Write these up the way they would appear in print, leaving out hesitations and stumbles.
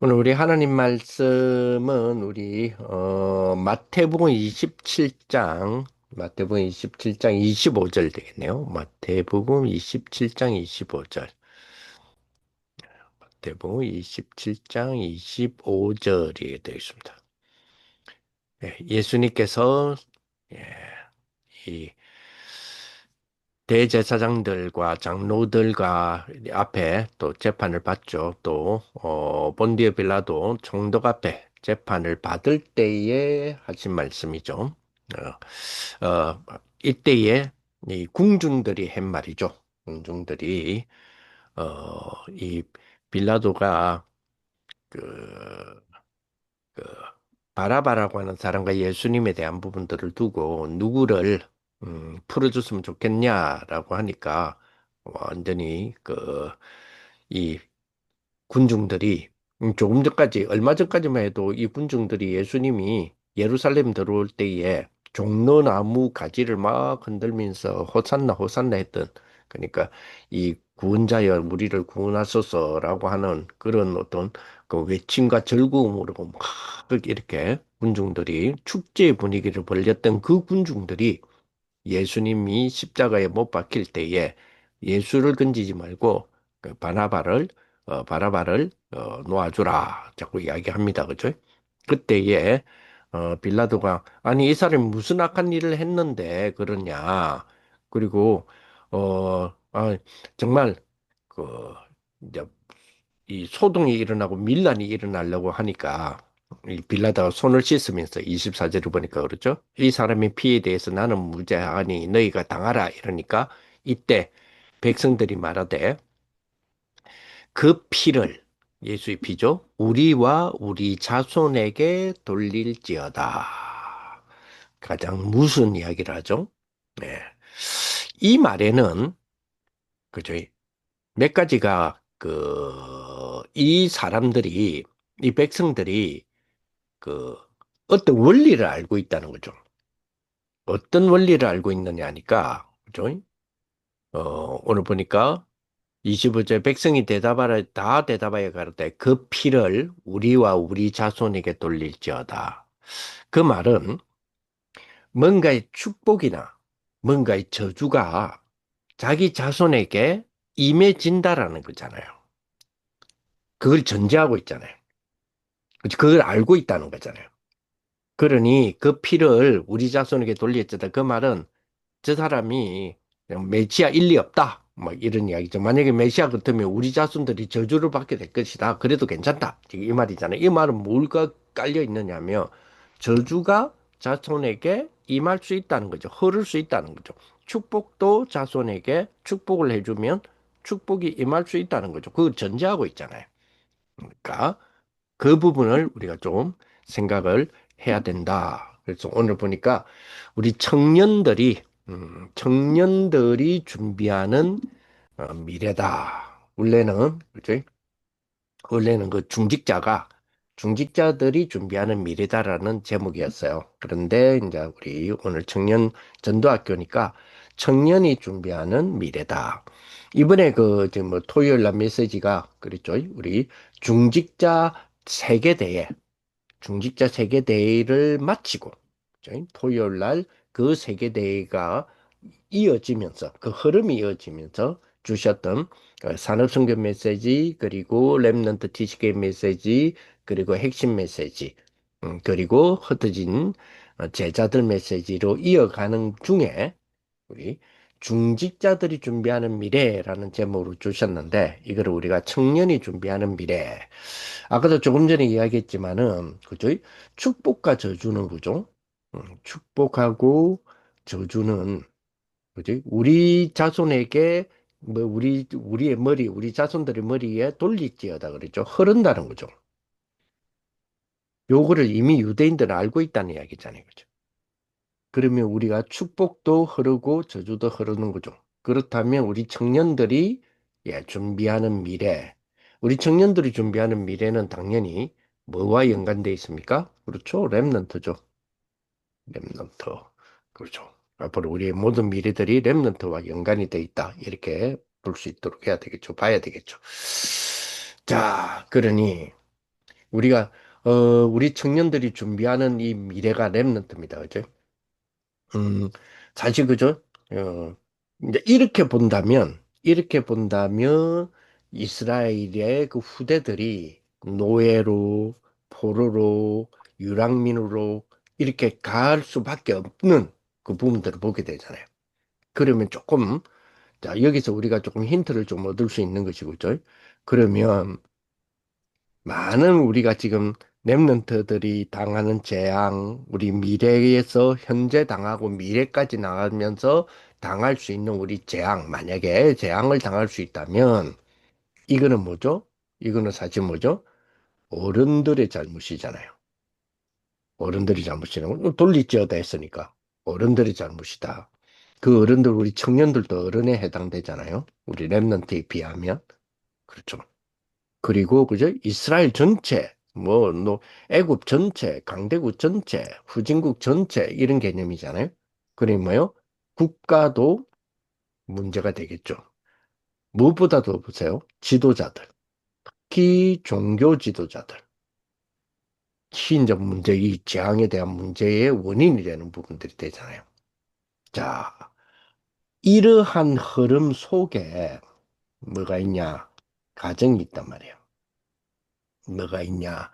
오늘 우리 하나님 말씀은 마태복음 27장 25절 되겠네요. 마태복음 27장 25절. 마태복음 27장 25절이 되겠습니다. 예수님께서 예, 이 대제사장들과 장로들과 앞에 또 재판을 받죠. 또 본디오 빌라도 총독 앞에 재판을 받을 때에 하신 말씀이죠. 이때에 이 궁중들이 한 말이죠. 궁중들이 이 빌라도가 그, 그 바라바라고 하는 사람과 예수님에 대한 부분들을 두고 누구를 풀어줬으면 좋겠냐라고 하니까 완전히 이 군중들이 조금 전까지 얼마 전까지만 해도 이 군중들이 예수님이 예루살렘 들어올 때에 종려나무 가지를 막 흔들면서 호산나 호산나 했던, 그러니까 이 구원자여 우리를 구원하소서라고 하는 그런 어떤 그 외침과 절구음으로 막 이렇게 군중들이 축제 분위기를 벌였던 그 군중들이 예수님이 십자가에 못 박힐 때에 예수를 건지지 말고 그 바라바를 놓아주라 자꾸 이야기합니다. 그죠? 그때에 빌라도가 아니 이 사람이 무슨 악한 일을 했는데 그러냐. 그리고 정말 그 이제 이 소동이 일어나고 밀란이 일어나려고 하니까 이 빌라다가 손을 씻으면서 24절을 보니까 그렇죠. 이 사람의 피에 대해서 나는 무죄하니 너희가 당하라 이러니까 이때 백성들이 말하되 그 피를, 예수의 피죠, 우리와 우리 자손에게 돌릴지어다. 가장 무슨 이야기를 하죠? 네. 이 말에는 그죠. 몇 가지가 이 사람들이, 이 백성들이 그 어떤 원리를 알고 있다는 거죠. 어떤 원리를 알고 있느냐 하니까 그죠? 오늘 보니까 25절 백성이 대답하라 다 대답하여 가로되 그 피를 우리와 우리 자손에게 돌릴지어다. 그 말은 뭔가의 축복이나 뭔가의 저주가 자기 자손에게 임해진다라는 거잖아요. 그걸 전제하고 있잖아요. 그걸 알고 있다는 거잖아요. 그러니 그 피를 우리 자손에게 돌렸다. 그 말은 저 사람이 그냥 메시아 일리 없다. 뭐 이런 이야기죠. 만약에 메시아 같으면 우리 자손들이 저주를 받게 될 것이다. 그래도 괜찮다. 지금 이 말이잖아요. 이 말은 뭘가 깔려 있느냐면 저주가 자손에게 임할 수 있다는 거죠. 흐를 수 있다는 거죠. 축복도 자손에게 축복을 해주면 축복이 임할 수 있다는 거죠. 그걸 전제하고 있잖아요. 그러니까 그 부분을 우리가 좀 생각을 해야 된다. 그래서 오늘 보니까 우리 청년들이 준비하는 미래다. 원래는, 그죠? 원래는 그 중직자들이 준비하는 미래다라는 제목이었어요. 그런데 이제 우리 오늘 청년 전도학교니까 청년이 준비하는 미래다. 이번에 지금 뭐 토요일 날 메시지가 그랬죠. 우리 중직자 세계대회 중직자 세계대회를 마치고 그죠? 토요일 날 그 세계대회가 이어지면서 그 흐름이 이어지면서 주셨던 산업성교 메시지 그리고 랩넌트 티시케이 메시지 그리고 핵심 메시지 그리고 흩어진 제자들 메시지로 이어가는 중에 우리 중직자들이 준비하는 미래라는 제목으로 주셨는데 이거를 우리가 청년이 준비하는 미래. 아까도 조금 전에 이야기했지만은 그죠? 축복과 저주는 그죠? 축복하고 저주는 그지? 우리 자손에게 뭐 우리의 우리 자손들의 머리에 돌릴지어다 그랬죠. 흐른다는 거죠. 요거를 이미 유대인들은 알고 있다는 이야기잖아요. 그죠? 그러면 우리가 축복도 흐르고 저주도 흐르는 거죠. 그렇다면 우리 청년들이 준비하는 미래, 우리 청년들이 준비하는 미래는 당연히 뭐와 연관되어 있습니까? 그렇죠. 랩넌트죠. 랩넌트. 그렇죠. 앞으로 우리의 모든 미래들이 랩넌트와 연관이 돼 있다. 이렇게 볼 수 있도록 해야 되겠죠. 봐야 되겠죠. 자, 그러니 우리가 우리 청년들이 준비하는 이 미래가 랩런트입니다. 그죠? 음, 사실 그죠? 이제 이렇게 본다면 이스라엘의 그 후대들이 노예로, 포로로, 유랑민으로 이렇게 갈 수밖에 없는 그 부분들을 보게 되잖아요. 그러면 조금, 자, 여기서 우리가 조금 힌트를 좀 얻을 수 있는 것이고, 그죠? 그러면 많은 우리가 지금 랩런트들이 당하는 재앙, 우리 미래에서 현재 당하고 미래까지 나가면서 당할 수 있는 우리 재앙, 만약에 재앙을 당할 수 있다면 이거는 뭐죠? 이거는 사실 뭐죠? 어른들의 잘못이잖아요. 어른들이 잘못이라는 건 돌리찌어다 했으니까 어른들의 잘못이다. 그 어른들 우리 청년들도 어른에 해당되잖아요. 우리 랩런트에 비하면 그렇죠. 그리고 그죠? 이스라엘 전체, 애굽 전체, 강대국 전체, 후진국 전체 이런 개념이잖아요. 그러니 뭐요? 국가도 문제가 되겠죠. 무엇보다도 보세요. 지도자들, 특히 종교 지도자들, 신적 문제, 이 재앙에 대한 문제의 원인이 되는 부분들이 되잖아요. 자, 이러한 흐름 속에 뭐가 있냐? 가정이 있단 말이에요. 뭐가 있냐?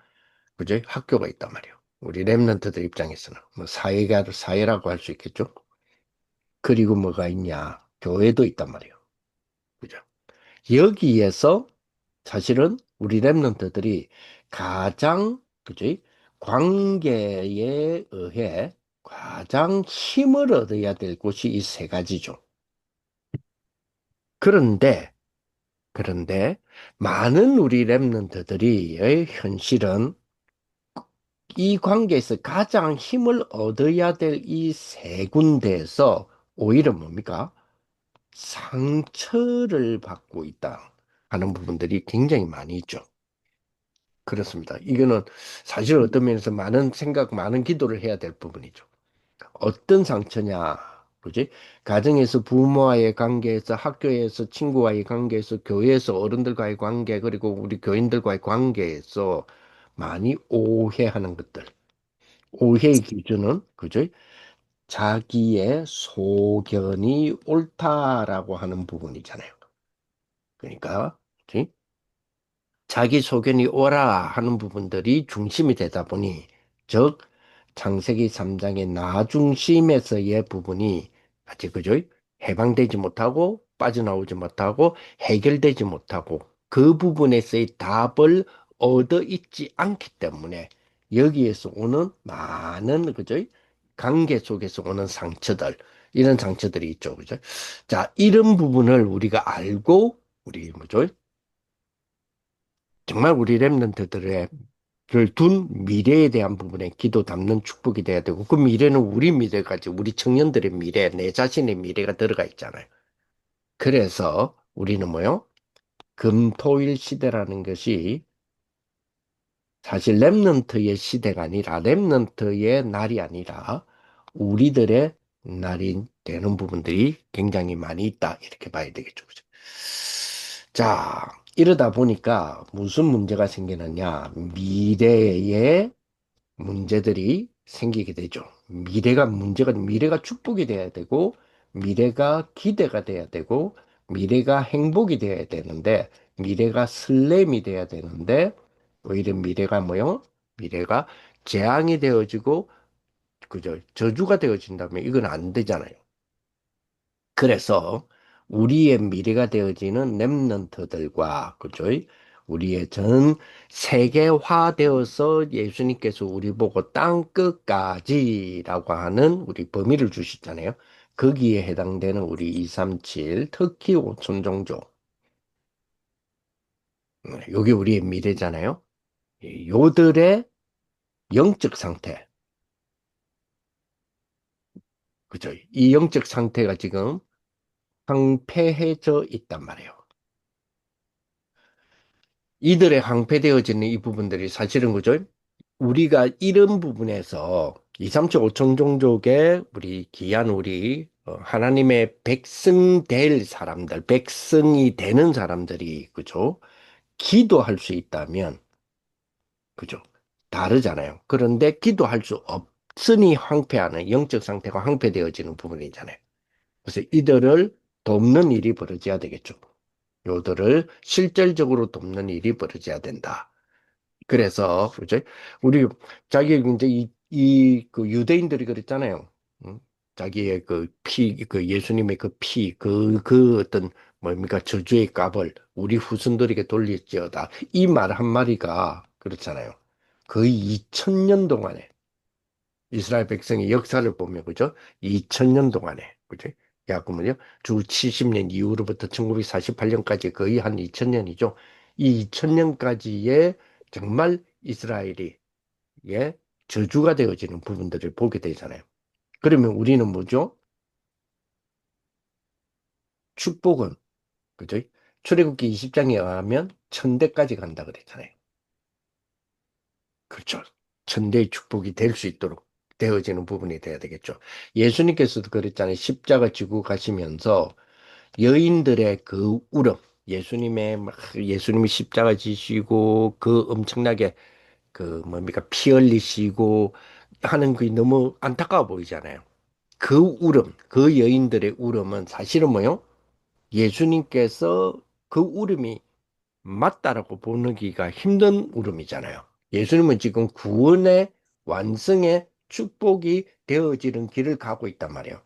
그죠? 학교가 있단 말이에요. 우리 랩런트들 입장에서는 뭐 사회라고 할 수 있겠죠. 그리고 뭐가 있냐? 교회도 있단 말이에요. 그죠? 여기에서 사실은 우리 랩런트들이 가장 그죠? 관계에 의해 가장 힘을 얻어야 될 곳이 이 세 가지죠. 그런데 그런데 많은 우리 랩런트들이 현실은 이 관계에서 가장 힘을 얻어야 될 이 세 군데에서 오히려 뭡니까? 상처를 받고 있다 하는 부분들이 굉장히 많이 있죠. 그렇습니다. 이거는 사실 어떤 면에서 많은 생각, 많은 기도를 해야 될 부분이죠. 어떤 상처냐? 그지? 가정에서 부모와의 관계에서, 학교에서 친구와의 관계에서, 교회에서 어른들과의 관계, 그리고 우리 교인들과의 관계에서 많이 오해하는 것들. 오해의 기준은 그죠? 자기의 소견이 옳다라고 하는 부분이잖아요. 그러니까 그치? 자기 소견이 옳아 하는 부분들이 중심이 되다 보니 즉 창세기 3장의 나 중심에서의 부분이 아직 그죠? 해방되지 못하고 빠져나오지 못하고 해결되지 못하고 그 부분에서의 답을 얻어 있지 않기 때문에 여기에서 오는 많은 그죠? 관계 속에서 오는 상처들 이런 상처들이 있죠. 그죠? 자, 이런 부분을 우리가 알고 우리 뭐죠? 정말 우리 랩런트들의 둔 미래에 대한 부분에 기도 담는 축복이 돼야 되고 그 미래는 우리 미래까지 우리 청년들의 미래, 내 자신의 미래가 들어가 있잖아요. 그래서 우리는 뭐요? 금토일 시대라는 것이 사실 랩런트의 시대가 아니라 랩런트의 날이 아니라 우리들의 날이 되는 부분들이 굉장히 많이 있다. 이렇게 봐야 되겠죠. 그죠? 자, 이러다 보니까 무슨 문제가 생기느냐? 미래에 문제들이 생기게 되죠. 미래가 축복이 돼야 되고, 미래가 기대가 돼야 되고, 미래가 행복이 돼야 되는데, 미래가 슬램이 돼야 되는데, 오히려 미래가 뭐요? 미래가 재앙이 되어지고, 그죠? 저주가 되어진다면 이건 안 되잖아요. 그래서 우리의 미래가 되어지는 렘넌트들과 그죠? 우리의 전 세계화되어서 예수님께서 우리 보고 땅 끝까지라고 하는 우리 범위를 주시잖아요. 거기에 해당되는 우리 237, 특히 오천종족. 요게 우리의 미래잖아요. 요들의 영적 상태. 그죠? 이 영적 상태가 지금 황폐해져 있단 말이에요. 이들의 항폐되어지는 이 부분들이 사실은 그죠? 우리가 이런 부분에서 2, 3, 7, 5천 종족의 우리 귀한 우리 하나님의 백성 될 사람들, 백성이 되는 사람들이 그죠? 기도할 수 있다면 그죠? 다르잖아요. 그런데 기도할 수 없으니 황폐하는 영적 상태가 황폐되어지는 부분이잖아요. 그래서 이들을 돕는 일이 벌어져야 되겠죠. 요들을 실질적으로 돕는 일이 벌어져야 된다. 그래서 그죠? 우리 자기 이제 그 유대인들이 그랬잖아요. 응? 자기의 그 피, 그 예수님의 그 피, 그 어떤 뭡니까 저주의 값을 우리 후손들에게 돌릴지어다. 이 말 한마디가 그렇잖아요. 거의 2000년 동안에 이스라엘 백성의 역사를 보면 그죠? 2000년 동안에 그죠? 야구면요 주 70년 이후로부터 1948년까지 거의 한 2000년이죠. 이 2000년까지의 정말 이스라엘이 예, 저주가 되어지는 부분들을 보게 되잖아요. 그러면 우리는 뭐죠? 축복은 그죠? 출애굽기 20장에 의하면 천대까지 간다 그랬잖아요. 그렇죠. 천대의 축복이 될 수 있도록 되어지는 부분이 돼야 되겠죠. 예수님께서도 그랬잖아요. 십자가 지고 가시면서 여인들의 그 울음, 예수님의 막 예수님이 십자가 지시고 그 엄청나게 그 뭡니까 피 흘리시고 하는 게 너무 안타까워 보이잖아요. 그 울음, 그 여인들의 울음은 사실은 뭐요? 예수님께서 그 울음이 맞다라고 보기가 힘든 울음이잖아요. 예수님은 지금 구원의 완성의 축복이 되어지는 길을 가고 있단 말이에요.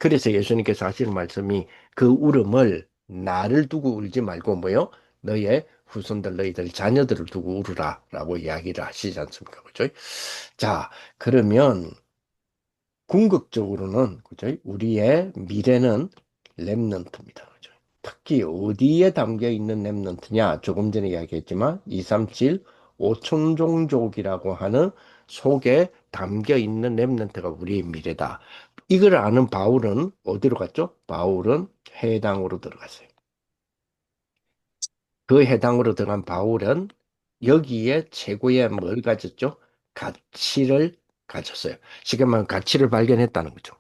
그래서 예수님께서 하시는 말씀이 그 울음을 나를 두고 울지 말고 뭐요? 너의 후손들, 너희들 자녀들을 두고 울으라 라고 이야기를 하시지 않습니까? 그죠? 자, 그러면 궁극적으로는 그죠? 우리의 미래는 렘넌트입니다. 그죠? 특히 어디에 담겨 있는 렘넌트냐? 조금 전에 이야기했지만 237 오촌종족이라고 하는 속에 담겨 있는 렘넌트가 우리의 미래다. 이걸 아는 바울은 어디로 갔죠? 바울은 해당으로 들어갔어요. 그 해당으로 들어간 바울은 여기에 최고의 뭘 가졌죠? 가치를 가졌어요. 쉽게 말하면 가치를 발견했다는 거죠.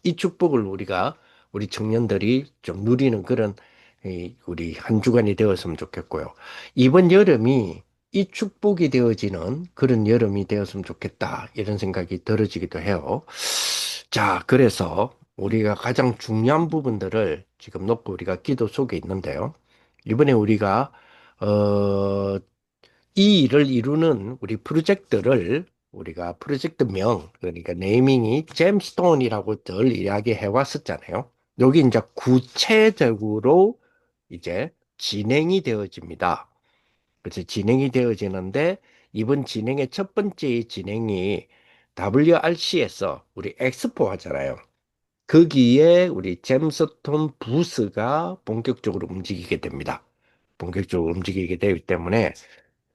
이 축복을 우리 청년들이 좀 누리는 그런 우리 한 주간이 되었으면 좋겠고요. 이번 여름이 이 축복이 되어지는 그런 여름이 되었으면 좋겠다. 이런 생각이 들어지기도 해요. 자, 그래서 우리가 가장 중요한 부분들을 지금 놓고 우리가 기도 속에 있는데요. 이번에 우리가 어, 이 일을 이루는 우리 프로젝트를 우리가 프로젝트명 그러니까 네이밍이 잼스톤이라고 늘 이야기해 왔었잖아요. 여기 이제 구체적으로 이제 진행이 되어집니다. 그래서 진행이 되어지는데 이번 진행의 첫 번째 진행이 WRC에서 우리 엑스포 하잖아요. 거기에 우리 잼스톤 부스가 본격적으로 움직이게 됩니다. 본격적으로 움직이게 되기 때문에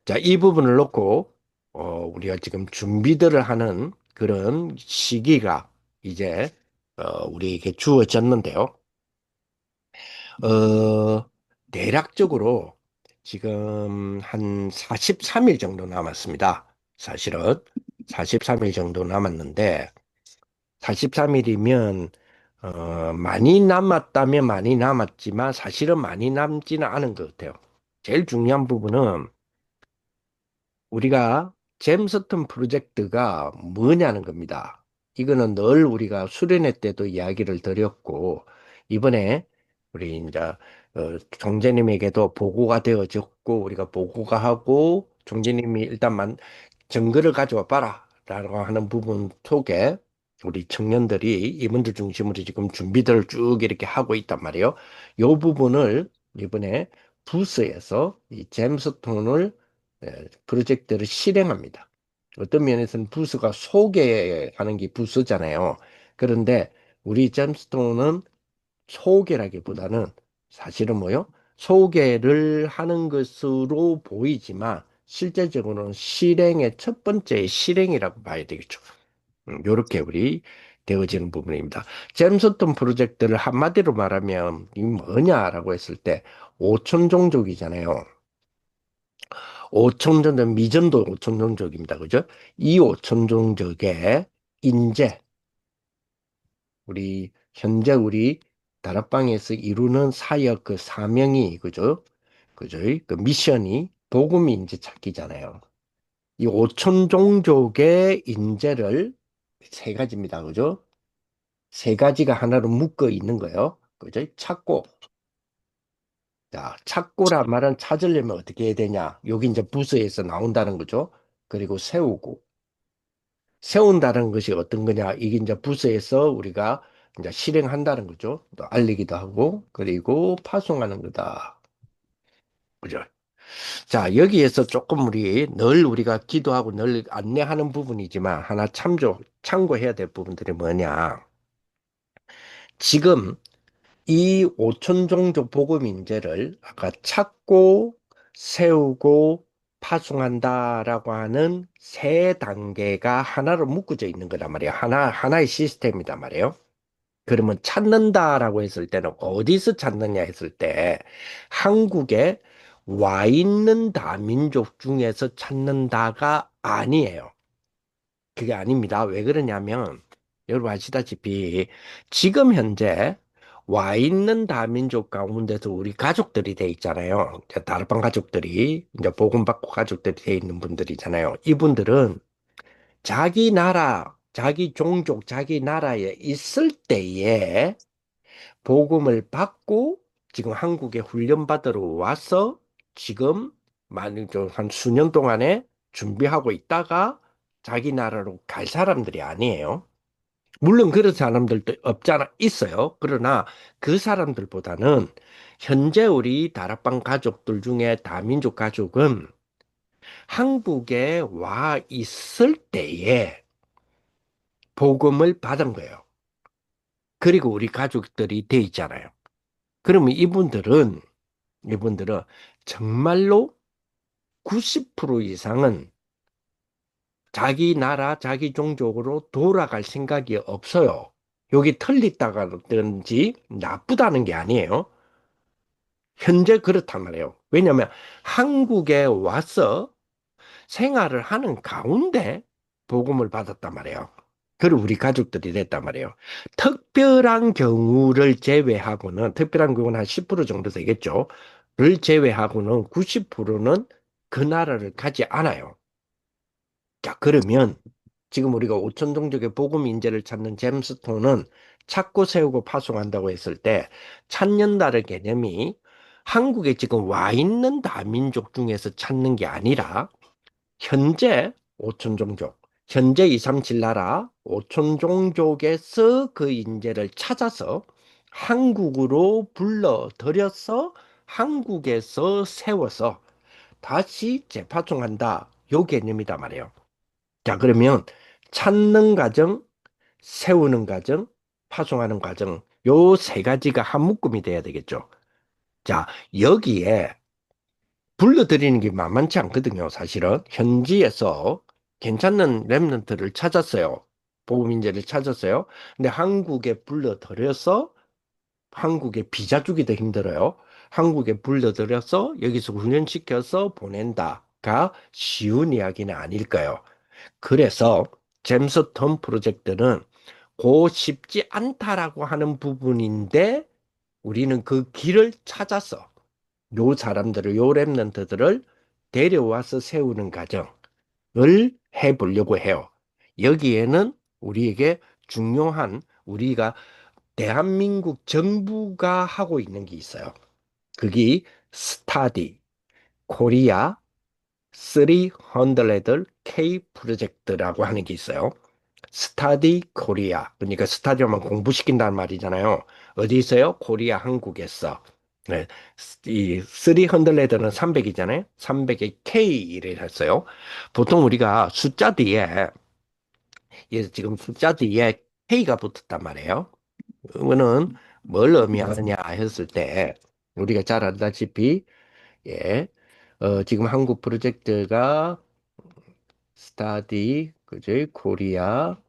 자, 이 부분을 놓고 우리가 지금 준비들을 하는 그런 시기가 이제 우리에게 주어졌는데요. 어, 대략적으로 지금 한 43일 정도 남았습니다. 사실은 43일 정도 남았는데 43일이면 많이 남았다면 많이 남았지만 사실은 많이 남지는 않은 것 같아요. 제일 중요한 부분은 우리가 잼스톤 프로젝트가 뭐냐는 겁니다. 이거는 늘 우리가 수련회 때도 이야기를 드렸고, 이번에 우리 이제 총재님에게도 보고가 되어졌고, 우리가 보고가 하고, 총재님이 일단만 증거를 가져와 봐라. 라고 하는 부분 속에 우리 청년들이 이분들 중심으로 지금 준비들을 쭉 이렇게 하고 있단 말이에요. 이 부분을 이번에 부스에서 이 잼스톤을 프로젝트를 실행합니다. 어떤 면에서는 부스가 소개하는 게 부스잖아요. 그런데 우리 잼스톤은 소개라기보다는 사실은 뭐요? 소개를 하는 것으로 보이지만 실제적으로는 실행의 첫 번째 실행이라고 봐야 되겠죠. 이렇게 우리 되어지는 부분입니다. 잼스톤 프로젝트를 한마디로 말하면 이 뭐냐라고 했을 때 오촌 종족이잖아요. 오천종족, 미전도 오천종족입니다. 그죠? 이 오천종족의 인재, 현재 우리 다락방에서 이루는 사역 그 사명이, 그죠? 그죠? 그 미션이 복음이 이제 찾기잖아요. 이 오천 종족의 인재를 세 가지입니다. 그죠? 세 가지가 하나로 묶어 있는 거예요. 그죠? 찾고. 자, 찾고란 말은 찾으려면 어떻게 해야 되냐? 여기 이제 부서에서 나온다는 거죠. 그리고 세우고. 세운다는 것이 어떤 거냐? 이게 이제 부서에서 우리가 이제 실행한다는 거죠. 또 알리기도 하고, 그리고 파송하는 거다. 그죠? 자, 여기에서 조금 늘 우리가 기도하고 늘 안내하는 부분이지만 하나 참고해야 될 부분들이 뭐냐? 지금 이 오천종족 복음 인재를 아까 찾고 세우고 파송한다라고 하는 세 단계가 하나로 묶어져 있는 거란 말이에요. 하나의 시스템이단 말이에요. 그러면 찾는다라고 했을 때는 어디서 찾느냐 했을 때 한국에 와 있는 다민족 중에서 찾는다가 아니에요. 그게 아닙니다. 왜 그러냐면 여러분 아시다시피 지금 현재 와 있는 다민족 가운데서 우리 가족들이 돼 있잖아요. 이제 다르방 가족들이 이제 복음받고 가족들이 돼 있는 분들이잖아요. 이분들은 자기 나라, 자기 종족, 자기 나라에 있을 때에 복음을 받고 지금 한국에 훈련받으러 와서 지금 만약 한 수년 동안에 준비하고 있다가 자기 나라로 갈 사람들이 아니에요. 물론 그런 사람들도 없잖아, 있어요. 그러나 그 사람들보다는 현재 우리 다락방 가족들 중에 다민족 가족은 한국에 와 있을 때에 복음을 받은 거예요. 그리고 우리 가족들이 돼 있잖아요. 그러면 이분들은 정말로 90% 이상은 자기 나라, 자기 종족으로 돌아갈 생각이 없어요. 여기 털렸다든지 나쁘다는 게 아니에요. 현재 그렇단 말이에요. 왜냐하면 한국에 와서 생활을 하는 가운데 복음을 받았단 말이에요. 그리고 우리 가족들이 됐단 말이에요. 특별한 경우는 한 10% 정도 되겠죠. 를 제외하고는 90%는 그 나라를 가지 않아요. 자, 그러면 지금 우리가 오천 종족의 복음 인재를 찾는 잼스톤은 찾고 세우고 파송한다고 했을 때 찾는다는 개념이 한국에 지금 와 있는 다민족 중에서 찾는 게 아니라 현재 오천 종족, 현재 237 나라 오천 종족에서 그 인재를 찾아서 한국으로 불러들여서 한국에서 세워서 다시 재파송한다. 요 개념이다 말이에요. 자, 그러면 찾는 과정, 세우는 과정, 파송하는 과정, 요 세 가지가 한 묶음이 돼야 되겠죠. 자, 여기에 불러들이는 게 만만치 않거든요, 사실은. 현지에서 괜찮은 랩런트를 찾았어요. 복음인재를 찾았어요. 근데 한국에 불러들여서 한국에 비자 주기도 힘들어요. 한국에 불러들여서 여기서 훈련시켜서 보낸다가 쉬운 이야기는 아닐까요? 그래서 잼스 턴 프로젝트는 고 쉽지 않다라고 하는 부분인데 우리는 그 길을 찾아서 요 랩런트들을 데려와서 세우는 과정을 해보려고 해요. 여기에는 우리에게 중요한 우리가 대한민국 정부가 하고 있는 게 있어요. 그게 스타디 코리아 300 K 프로젝트라고 하는 게 있어요. 스타디 코리아. 그러니까 스타디오만 공부시킨다는 말이잖아요. 어디 있어요? 코리아 한국에서. 네. 이 300는 300이잖아요. 300의 K를 했어요. 보통 우리가 지금 숫자 뒤에 K가 붙었단 말이에요. 이거는 뭘 의미하느냐 했을 때 우리가 잘 알다시피 예, 지금 한국 프로젝트가 스타디 그지 코리아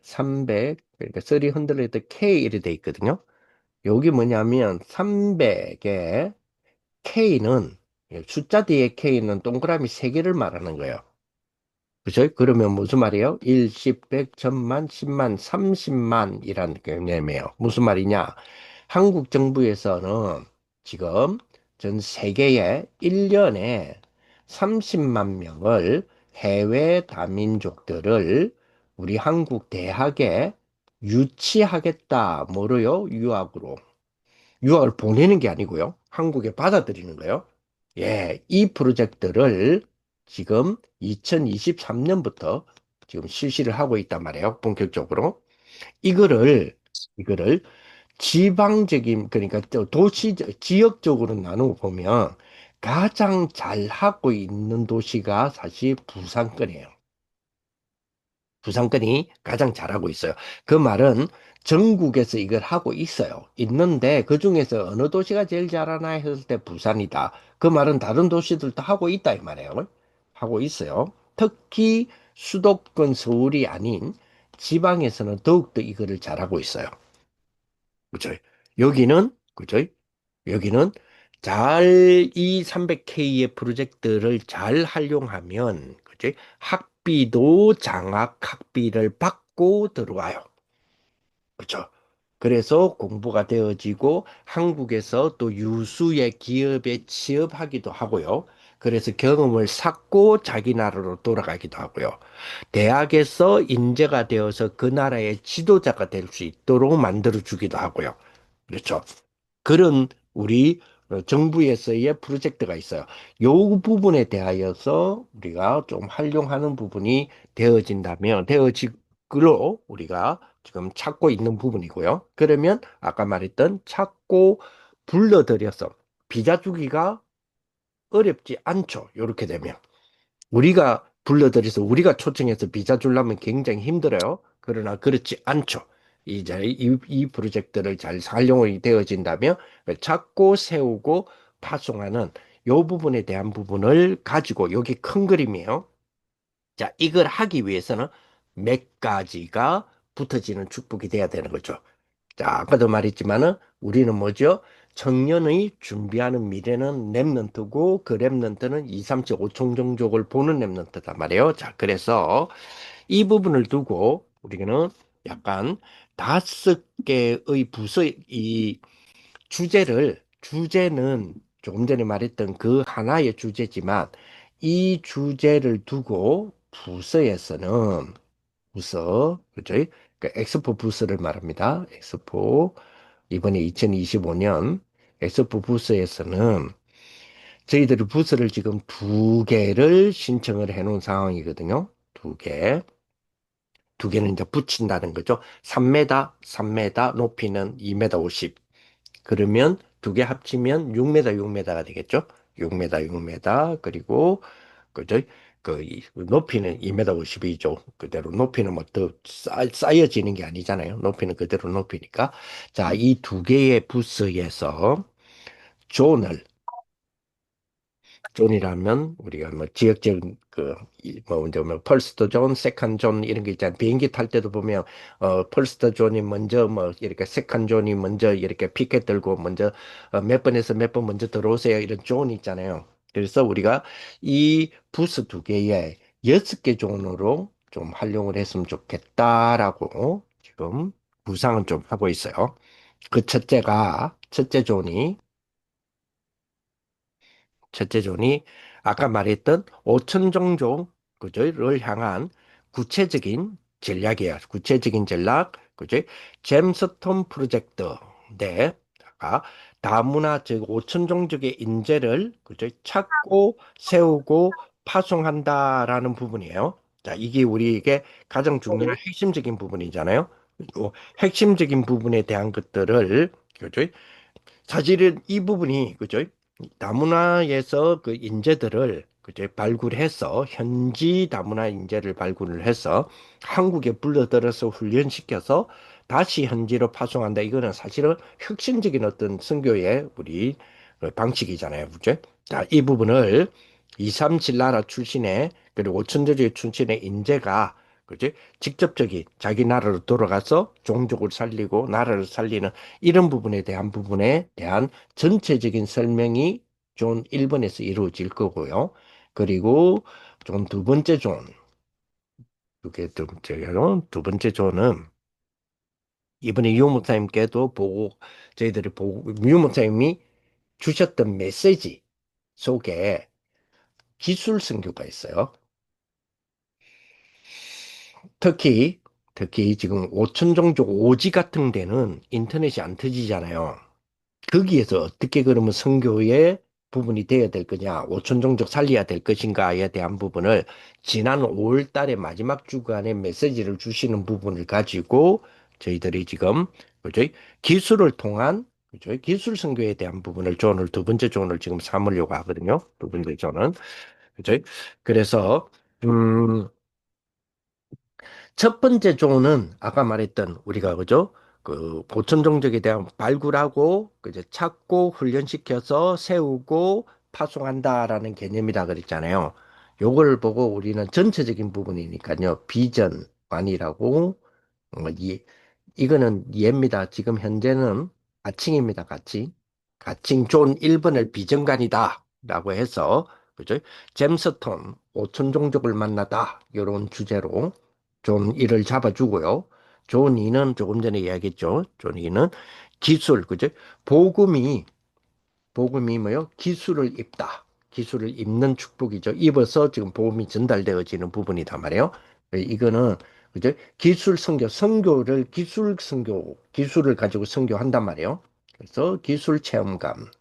300 그러니까 300 K 이렇게 돼 있거든요. 여기 뭐냐면 300의 K는 숫자 뒤에 K는 동그라미 3개를 말하는 거예요. 그죠? 그러면 무슨 말이에요? 1, 10, 100, 1000만, 10만, 30만이라는 개념이에요. 무슨 말이냐? 한국 정부에서는 지금 전 세계에 1년에 30만 명을 해외 다민족들을 우리 한국 대학에 유치하겠다. 뭐로요? 유학으로. 유학을 보내는 게 아니고요. 한국에 받아들이는 거예요. 예, 이 프로젝트를 지금 2023년부터 지금 실시를 하고 있단 말이에요. 본격적으로. 이거를 지방적인, 그러니까 또 도시, 지역적으로 나누어 보면 가장 잘하고 있는 도시가 사실 부산권이에요. 부산권이 가장 잘하고 있어요. 그 말은 전국에서 이걸 하고 있어요. 있는데 그 중에서 어느 도시가 제일 잘하나 했을 때 부산이다. 그 말은 다른 도시들도 하고 있다 이 말이에요. 하고 있어요. 특히 수도권 서울이 아닌 지방에서는 더욱더 이거를 잘하고 있어요. 그죠? 여기는, 그죠? 여기는 잘 이 300K의 프로젝트를 잘 활용하면, 그죠? 학비도 장학 학비를 받고 들어와요. 그죠? 그래서 공부가 되어지고 한국에서 또 유수의 기업에 취업하기도 하고요. 그래서 경험을 쌓고 자기 나라로 돌아가기도 하고요. 대학에서 인재가 되어서 그 나라의 지도자가 될 수 있도록 만들어 주기도 하고요. 그렇죠. 그런 우리 정부에서의 프로젝트가 있어요. 요 부분에 대하여서 우리가 좀 활용하는 부분이 되어지기로 우리가 지금 찾고 있는 부분이고요. 그러면 아까 말했던 찾고 불러들여서 비자 주기가 어렵지 않죠. 이렇게 되면. 우리가 불러들여서 우리가 초청해서 비자 주려면 굉장히 힘들어요. 그러나 그렇지 않죠. 이제 이 프로젝트를 잘 활용이 되어진다면 찾고 세우고 파송하는 요 부분에 대한 부분을 가지고 여기 큰 그림이에요. 자, 이걸 하기 위해서는 몇 가지가 붙어지는 축복이 돼야 되는 거죠. 자, 아까도 말했지만은 우리는 뭐죠? 청년의 준비하는 미래는 랩런트고 그 랩런트는 2, 3, 7, 5총 종족을 보는 랩런트단 말이에요. 자, 그래서 이 부분을 두고 우리는 약간 5개의 이 주제는 조금 전에 말했던 그 하나의 주제지만 이 주제를 두고 부서, 그죠? 그 엑스포 부스를 말합니다. 엑스포 이번에 2025년 엑스포 부스에서는 저희들이 부스를 지금 2개를 신청을 해놓은 상황이거든요. 2개. 2개는 이제 붙인다는 거죠. 3m, 3m, 높이는 2m 50. 그러면 2개 합치면 6m, 6m가 되겠죠. 6m, 6m. 그리고 그죠? 높이는 2m 50이죠. 그대로 높이는 뭐 더 쌓여지는 게 아니잖아요. 높이는 그대로 높이니까. 자, 이 2개의 부스에서 존을 존이라면 우리가 뭐 지역적인 그뭐 이제 뭐 펄스트 존, 세컨 존 이런 게 있잖아요. 비행기 탈 때도 보면 펄스트 존이 먼저 뭐 이렇게 세컨 존이 먼저 이렇게 피켓 들고 먼저 몇 번에서 몇 번 먼저 들어오세요 이런 존이 있잖아요. 그래서 우리가 이 부스 2개에 6개 존으로 좀 활용을 했으면 좋겠다라고 지금 구상은 좀 하고 있어요. 그 첫째 존이 첫째 존이 아까 말했던 5천 종족 그죠?를 향한 구체적인 전략이에요. 구체적인 전략, 그죠? 잼스톤 프로젝트인데 아까 다문화 즉 5천 종족의 인재를 그죠? 찾고 세우고 파송한다라는 부분이에요. 자, 이게 우리에게 가장 중요한 핵심적인 부분이잖아요. 그리고 핵심적인 부분에 대한 것들을 그죠? 사실은 이 부분이 그죠? 다문화에서 그 인재들을 그죠? 발굴해서 현지 다문화 인재를 발굴을 해서 한국에 불러들여서 훈련시켜서 다시 현지로 파송한다. 이거는 사실은 혁신적인 어떤 선교의 우리 방식이잖아요. 그죠? 자, 이 부분을 237 나라 출신의 그리고 5천조지 출신의 인재가 그지? 직접적인 자기 나라로 돌아가서 종족을 살리고 나라를 살리는 이런 부분에 대한 전체적인 설명이 존 1번에서 이루어질 거고요. 그리고 존 두 번째 존, 그게 두 번째 존은 이번에 유 목사님께도 보고 저희들이 보고 유 목사님이 주셨던 메시지 속에 기술 선교가 있어요. 특히, 특히 지금 오천종족 오지 같은 데는 인터넷이 안 터지잖아요. 거기에서 어떻게 그러면 선교의 부분이 되어야 될 거냐, 오천종족 살려야 될 것인가에 대한 부분을 지난 5월 달에 마지막 주간에 메시지를 주시는 부분을 가지고 저희들이 지금 그죠? 기술을 통한 그죠? 기술 선교에 대한 부분을 조언을 두 번째 조언을 지금 삼으려고 하거든요. 두 번째 조언은 그죠? 그래서 음, 첫 번째 조는 아까 말했던 우리가 그죠? 그 보천 종족에 대한 발굴하고 그제 찾고 훈련시켜서 세우고 파송한다라는 개념이라 그랬잖아요. 요걸 보고 우리는 전체적인 부분이니까요. 비전만이라고 이거는 예입니다. 지금 현재는 가칭입니다. 가칭. 가칭 존 1번을 비정관이다. 라고 해서, 그죠? 잼스톤, 오천 종족을 만나다. 이런 주제로 존 1을 잡아주고요. 존 2는 조금 전에 이야기했죠. 존 2는 기술, 그죠? 복음이 복음이 뭐요? 기술을 입다. 기술을 입는 축복이죠. 입어서 지금 복음이 전달되어지는 부분이단 말이에요. 이거는 그죠? 기술 선교, 선교를 기술 선교, 기술을 가지고 선교한단 말이에요. 그래서 기술 체험감.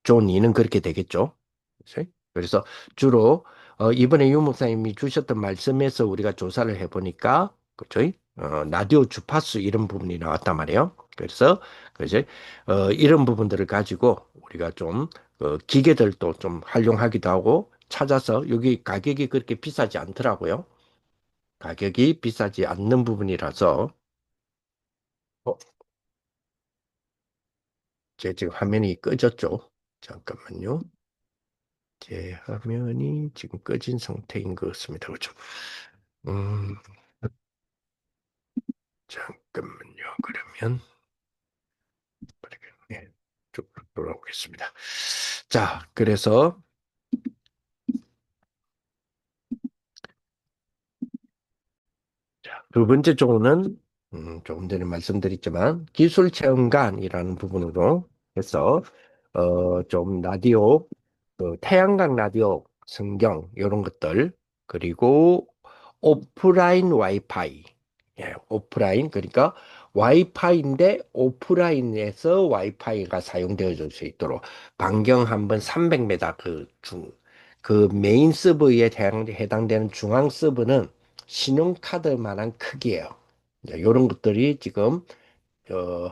존 2는 그렇게 되겠죠. 그치? 그래서 주로 이번에 유 목사님이 주셨던 말씀에서 우리가 조사를 해보니까 그죠? 라디오 주파수 이런 부분이 나왔단 말이에요. 그래서 그죠? 이런 부분들을 가지고 우리가 좀 기계들도 좀 활용하기도 하고 찾아서 여기 가격이 그렇게 비싸지 않더라고요. 가격이 비싸지 않는 부분이라서 어, 제 지금 화면이 꺼졌죠. 잠깐만요. 제 화면이 지금 꺼진 상태인 것 같습니다. 그렇죠? 음, 잠깐만요. 그러면 네, 쭉 돌아오겠습니다. 자, 그래서 자, 두 번째 쪽은 조금 전에 말씀드렸지만 기술 체험관이라는 부분으로 해서 좀 라디오, 그 태양광 라디오, 성경 이런 것들 그리고 오프라인 와이파이, 예, 오프라인 그러니까 와이파이인데 오프라인에서 와이파이가 사용되어질 수 있도록 반경 한번 300m 그 메인 서버에 해당되는 중앙 서버는 신용카드만한 크기예요. 이런 것들이 지금 어,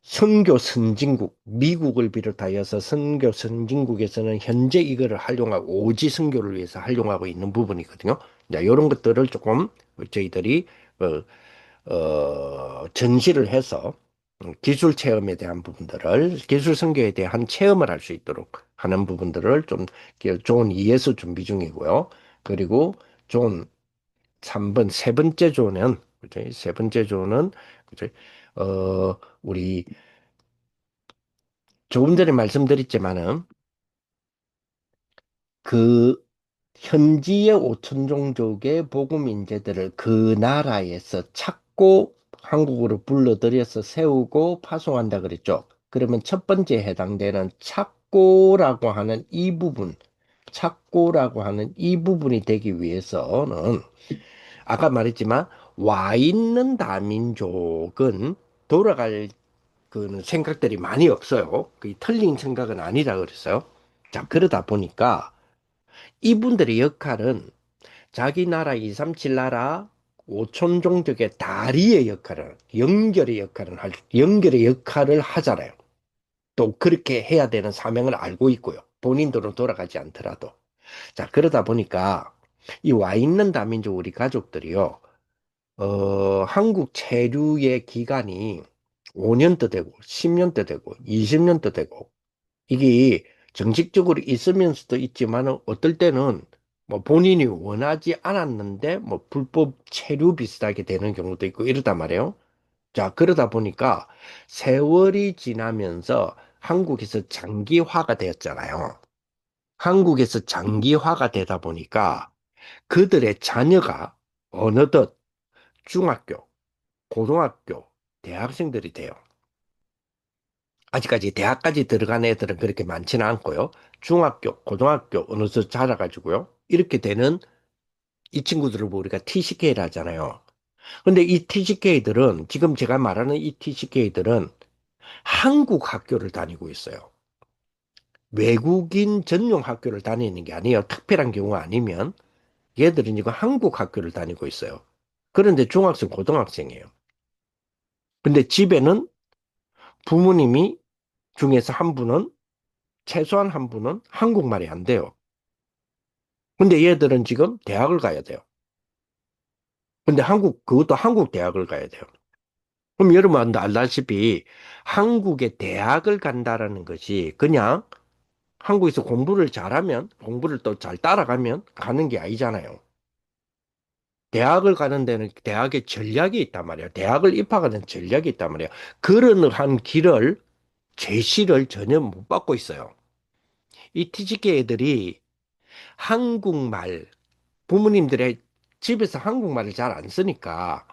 선교 선진국, 미국을 비롯하여서 선교 선진국에서는 현재 이거를 활용하고 오지 선교를 위해서 활용하고 있는 부분이거든요. 이런 것들을 조금 저희들이 전시를 해서 기술 체험에 대한 부분들을 기술 선교에 대한 체험을 할 수 있도록 하는 부분들을 좀 존 2에서 준비 중이고요. 그리고 존 3번 세 번째 존은 그죠? 세 번째 존은 그죠? 우리 조금 전에 말씀드렸지만은 그 현지의 오천종족의 복음 인재들을 그 나라에서 찾고 한국으로 불러들여서 세우고 파송한다 그랬죠. 그러면 첫 번째 해당되는 찾고라고 하는 이 부분, 찾고라고 하는 이 부분이 되기 위해서는 아까 말했지만 와 있는 다민족은 돌아갈 그 생각들이 많이 없어요. 그 틀린 생각은 아니라 그랬어요. 자, 그러다 보니까 이분들의 역할은 자기 나라 237 나라 오촌 종족의 다리의 역할을 연결의 역할을 하잖아요. 또 그렇게 해야 되는 사명을 알고 있고요. 본인들은 돌아가지 않더라도. 자, 그러다 보니까 이 와 있는 다민족 우리 가족들이요. 한국 체류의 기간이 5년도 되고 10년도 되고 20년도 되고 이게 정식적으로 있으면서도 있지만 어떨 때는 뭐 본인이 원하지 않았는데 뭐 불법 체류 비슷하게 되는 경우도 있고 이러단 말이에요. 자, 그러다 보니까 세월이 지나면서 한국에서 장기화가 되었잖아요. 한국에서 장기화가 되다 보니까 그들의 자녀가 어느덧 중학교, 고등학교, 대학생들이 돼요. 아직까지 대학까지 들어간 애들은 그렇게 많지는 않고요. 중학교, 고등학교 어느덧 자라가지고요. 이렇게 되는 이 친구들을 우리가 TCK라 하잖아요. 근데 이 TCK들은, 지금 제가 말하는 이 TCK들은 한국 학교를 다니고 있어요. 외국인 전용 학교를 다니는 게 아니에요. 특별한 경우 아니면 얘들은 지금 한국 학교를 다니고 있어요. 그런데 중학생, 고등학생이에요. 근데 집에는 부모님이 중에서 한 분은, 최소한 한 분은 한국말이 안 돼요. 근데 얘들은 지금 대학을 가야 돼요. 근데 그것도 한국 대학을 가야 돼요. 그럼 여러분 알다시피 한국의 대학을 간다라는 것이 그냥 한국에서 공부를 잘하면, 공부를 또 잘 따라가면 가는 게 아니잖아요. 대학을 가는 데는 대학의 전략이 있단 말이에요. 대학을 입학하는 전략이 있단 말이에요. 그런 한 길을, 제시를 전혀 못 받고 있어요. 이 TGK 애들이 한국말, 부모님들의 집에서 한국말을 잘 안 쓰니까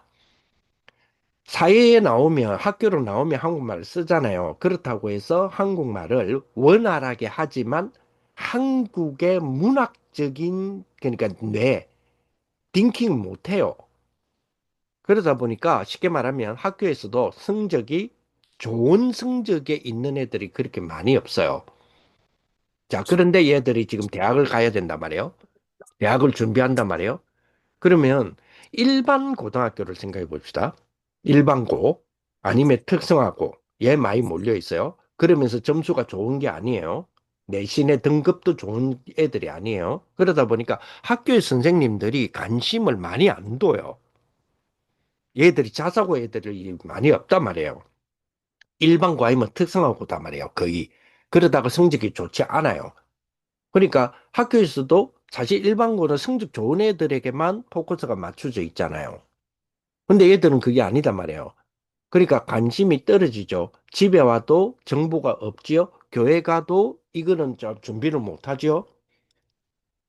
사회에 나오면, 학교로 나오면 한국말을 쓰잖아요. 그렇다고 해서 한국말을 원활하게 하지만 한국의 문학적인, 그러니까 띵킹 못해요. 그러다 보니까 쉽게 말하면 학교에서도 성적이, 좋은 성적에 있는 애들이 그렇게 많이 없어요. 자, 그런데 얘들이 지금 대학을 가야 된단 말이에요. 대학을 준비한단 말이에요. 그러면 일반 고등학교를 생각해 봅시다. 일반고 아니면 특성화고, 얘 많이 몰려 있어요. 그러면서 점수가 좋은 게 아니에요. 내신의 등급도 좋은 애들이 아니에요. 그러다 보니까 학교의 선생님들이 관심을 많이 안 둬요. 얘들이 자사고 애들이 많이 없단 말이에요. 일반고 아니면 특성화고단 말이에요. 거의. 그러다가 성적이 좋지 않아요. 그러니까 학교에서도 사실 일반고는 성적 좋은 애들에게만 포커스가 맞춰져 있잖아요. 근데 얘들은 그게 아니단 말이에요. 그러니까 관심이 떨어지죠. 집에 와도 정보가 없지요. 교회 가도 이거는 좀 준비를 못 하지요.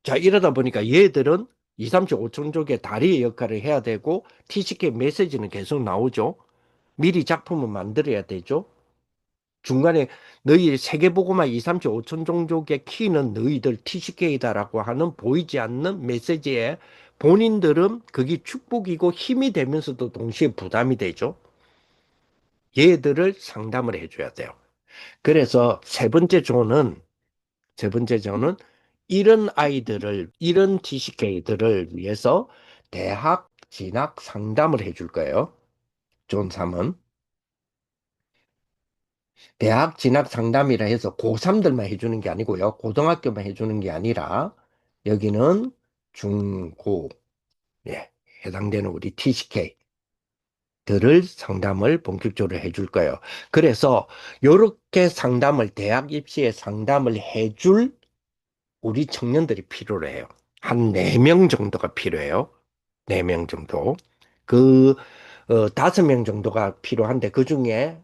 자, 이러다 보니까 얘들은 2, 3, 7, 5천 쪽의 다리의 역할을 해야 되고 TCK 메시지는 계속 나오죠. 미리 작품을 만들어야 되죠. 중간에 너희 세계보고만 2, 3, 7, 5천 종족의 키는 너희들 TCK다라고 하는 보이지 않는 메시지에 본인들은 그게 축복이고 힘이 되면서도 동시에 부담이 되죠. 얘들을 상담을 해줘야 돼요. 그래서 세 번째 조는 이런 아이들을, 이런 TCK들을 위해서 대학 진학 상담을 해줄 거예요. 존 3은. 대학 진학 상담이라 해서 고3들만 해주는 게 아니고요. 고등학교만 해주는 게 아니라 여기는 중, 고, 예, 해당되는 우리 TCK들을 상담을 본격적으로 해줄 거예요. 그래서 이렇게 상담을, 대학 입시에 상담을 해줄 우리 청년들이 필요로 해요. 한 4명 정도가 필요해요. 4명 정도. 그, 5명 정도가 필요한데 그중에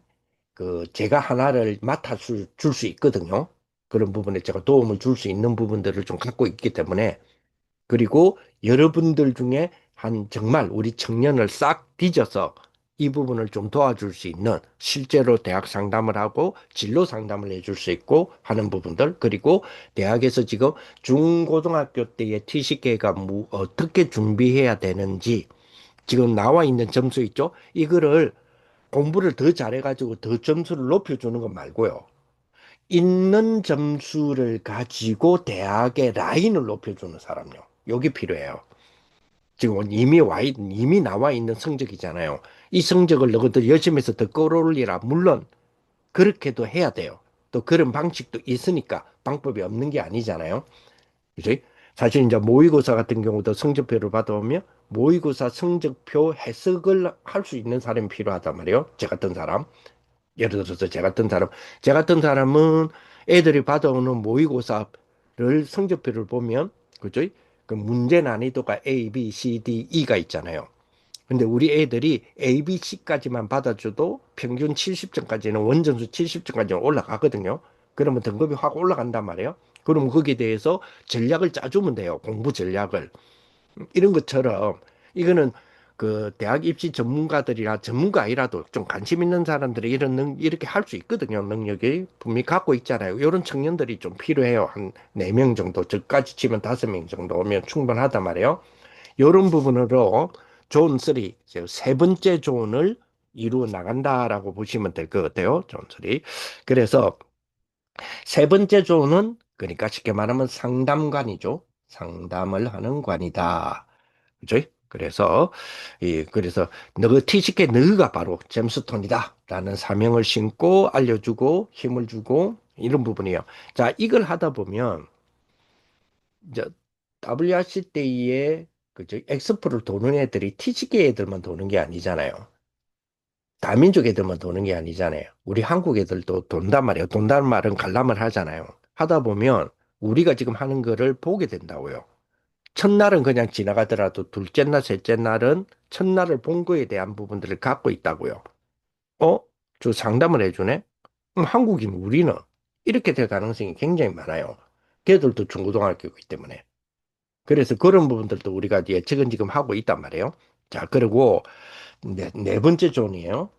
제가 하나를 맡아 줄 수 있거든요. 그런 부분에 제가 도움을 줄 수 있는 부분들을 좀 갖고 있기 때문에. 그리고 여러분들 중에 한 정말 우리 청년을 싹 뒤져서 이 부분을 좀 도와줄 수 있는, 실제로 대학 상담을 하고 진로 상담을 해줄 수 있고 하는 부분들, 그리고 대학에서 지금 중고등학교 때의 TCK가 어떻게 준비해야 되는지 지금 나와 있는 점수 있죠? 이거를 공부를 더 잘해가지고 더 점수를 높여주는 것 말고요. 있는 점수를 가지고 대학의 라인을 높여주는 사람요. 여기 필요해요. 지금 이미 나와 있는 성적이잖아요. 이 성적을 너희들 열심히 해서 더 끌어올리라. 물론 그렇게도 해야 돼요. 또 그런 방식도 있으니까 방법이 없는 게 아니잖아요. 그지? 사실 이제 모의고사 같은 경우도 성적표를 받아오면 모의고사 성적표 해석을 할 수 있는 사람이 필요하단 말이에요. 제 같은 사람. 예를 들어서 제 같은 사람은 애들이 받아오는 모의고사를 성적표를 보면, 그죠? 그 문제 난이도가 A, B, C, D, E가 있잖아요. 근데 우리 애들이 A, B, C까지만 받아줘도 평균 70점까지는, 원점수 70점까지는 올라가거든요. 그러면 등급이 확 올라간단 말이에요. 그럼 거기에 대해서 전략을 짜주면 돼요. 공부 전략을. 이런 것처럼 이거는 그 대학 입시 전문가들이나 전문가 아니라도 좀 관심 있는 사람들이 이렇게 할 수 있거든요. 능력이 분명히 갖고 있잖아요. 이런 청년들이 좀 필요해요. 한 4명 정도, 저까지 치면 5명 정도 오면 충분하단 말이에요. 이런 부분으로 존 3, 세 번째 존을 이루어 나간다라고 보시면 될 것 같아요. 존 3. 그래서 세 번째 존은 그러니까 쉽게 말하면 상담관이죠. 상담을 하는 관이다. 그죠? 그래서 너 티식의 너가 바로 잼스톤이다라는 사명을 심고 알려주고 힘을 주고 이런 부분이에요. 자, 이걸 하다 보면 이제 WRC 때에 그죠? 엑스포를 도는 애들이 티식의 애들만 도는 게 아니잖아요. 다민족 애들만 도는 게 아니잖아요. 우리 한국 애들도 돈단 말이에요. 돈다는 말은 관람을 하잖아요. 하다 보면 우리가 지금 하는 거를 보게 된다고요. 첫날은 그냥 지나가더라도 둘째 날, 셋째 날은 첫날을 본 거에 대한 부분들을 갖고 있다고요. 어? 저 상담을 해주네? 그럼 한국인 우리는 이렇게 될 가능성이 굉장히 많아요. 걔들도 중고등학교이기 때문에. 그래서 그런 부분들도 우리가 예측은 지금 하고 있단 말이에요. 자, 그리고 네 번째 존이에요.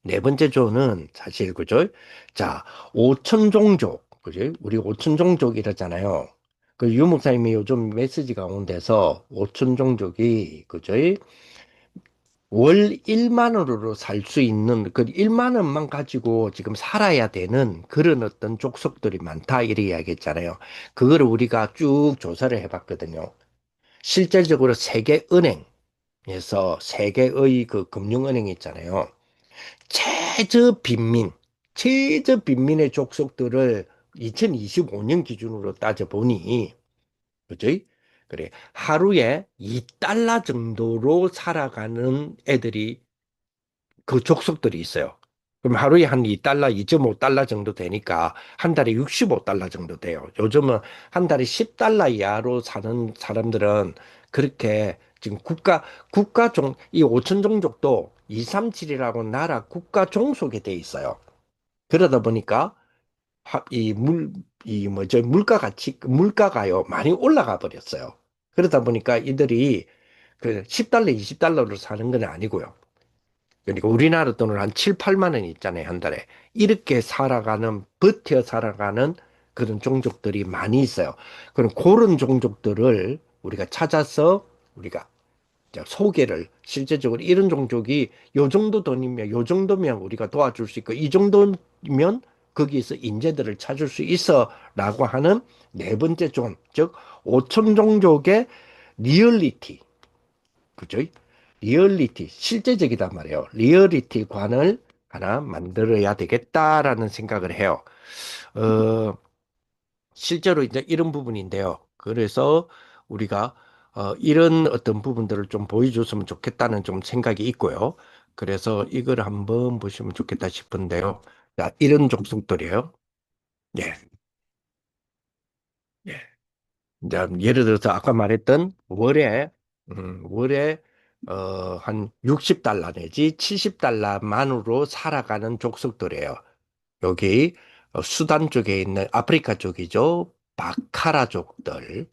네 번째 조는 사실 그죠? 자, 오천 종족, 그죠? 우리 오천 종족 이러잖아요. 그 유목사님이 요즘 메시지 가운데서 오천 종족이 그죠? 월 1만 원으로 살 수 있는 그 1만 원만 가지고 지금 살아야 되는 그런 어떤 족속들이 많다 이렇게 이야기했잖아요. 그거를 우리가 쭉 조사를 해봤거든요. 실질적으로 세계은행에서 세계의 그 금융은행 있잖아요. 최저 빈민, 최저 빈민의 족속들을 2025년 기준으로 따져보니, 그지? 그래. 하루에 2달러 정도로 살아가는 애들이 그 족속들이 있어요. 그럼 하루에 한 2달러, 2.5달러 정도 되니까 한 달에 65달러 정도 돼요. 요즘은 한 달에 10달러 이하로 사는 사람들은 그렇게 지금 이 5천 종족도 237이라고 나라 국가 종속에 돼 있어요. 그러다 보니까 이 뭐죠, 물가가요, 많이 올라가 버렸어요. 그러다 보니까 이들이 그 10달러, 20달러로 사는 건 아니고요. 그러니까 우리나라 돈으로 한 7, 8만 원 있잖아요, 한 달에. 이렇게 버텨 살아가는 그런 종족들이 많이 있어요. 그럼 그런 종족들을 우리가 찾아서 우리가 이제 소개를 실제적으로 이런 종족이 요 정도 돈이면 요 정도면 우리가 도와줄 수 있고 이 정도면 거기에서 인재들을 찾을 수 있어라고 하는 네 번째 존, 즉 5천 종족의 리얼리티, 그죠? 리얼리티, 실제적이단 말이에요. 리얼리티 관을 하나 만들어야 되겠다라는 생각을 해요. 어, 실제로 이제 이런 부분인데요. 그래서 우리가 이런 어떤 부분들을 좀 보여줬으면 좋겠다는 좀 생각이 있고요. 그래서 이걸 한번 보시면 좋겠다 싶은데요. 자, 이런 족속들이에요. 예, 예. 이제 예를 들어서 아까 말했던 월에 한 60달러 내지 70달러만으로 살아가는 족속들이에요. 여기 수단 쪽에 있는 아프리카 쪽이죠. 바카라족들.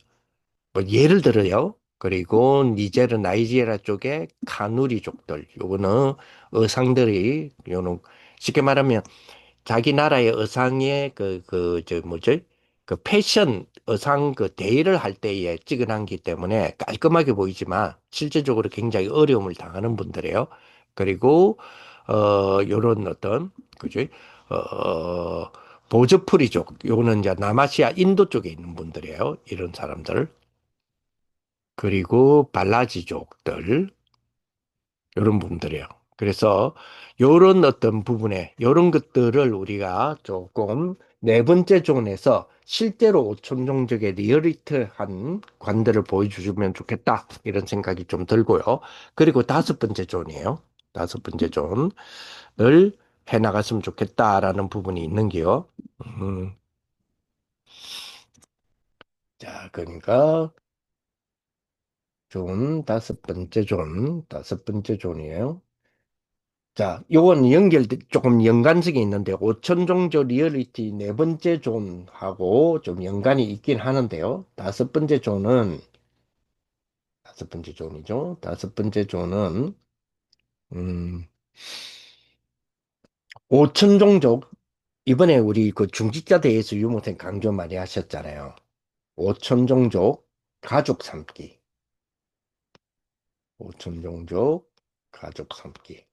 뭐 예를 들어요. 그리고 니제르, 나이지리아 쪽에 카누리족들. 요거는 어상들이 요는 쉽게 말하면 자기 나라의 의상의 저 뭐지? 그 패션 의상 그 대회를 할 때에 찍어놨기 때문에 깔끔하게 보이지만 실제적으로 굉장히 어려움을 당하는 분들이에요. 그리고 요런 어떤 그지? 보저프리족 요거는 이제 남아시아 인도 쪽에 있는 분들이에요. 이런 사람들. 그리고 발라지족들 이런 분들이에요. 그래서 이런 어떤 부분에 이런 것들을 우리가 조금 네 번째 존에서 실제로 오촌종족의 리얼리티한 관들을 보여주면 좋겠다 이런 생각이 좀 들고요. 그리고 다섯 번째 존이에요. 다섯 번째 존을 해나갔으면 좋겠다라는 부분이 있는 게요. 음, 자, 그러니까 다섯 번째 존이에요. 자, 요건 조금 연관성이 있는데, 오천종조 리얼리티 네 번째 존하고 좀 연관이 있긴 하는데요. 다섯 번째 존은 다섯 번째 존이죠. 다섯 번째 존은, 음, 오천종족. 이번에 우리 그 중직자 대회에서 유목생 강조 많이 하셨잖아요. 오천종족 가족 삼기. 오천종족 가족 삼기.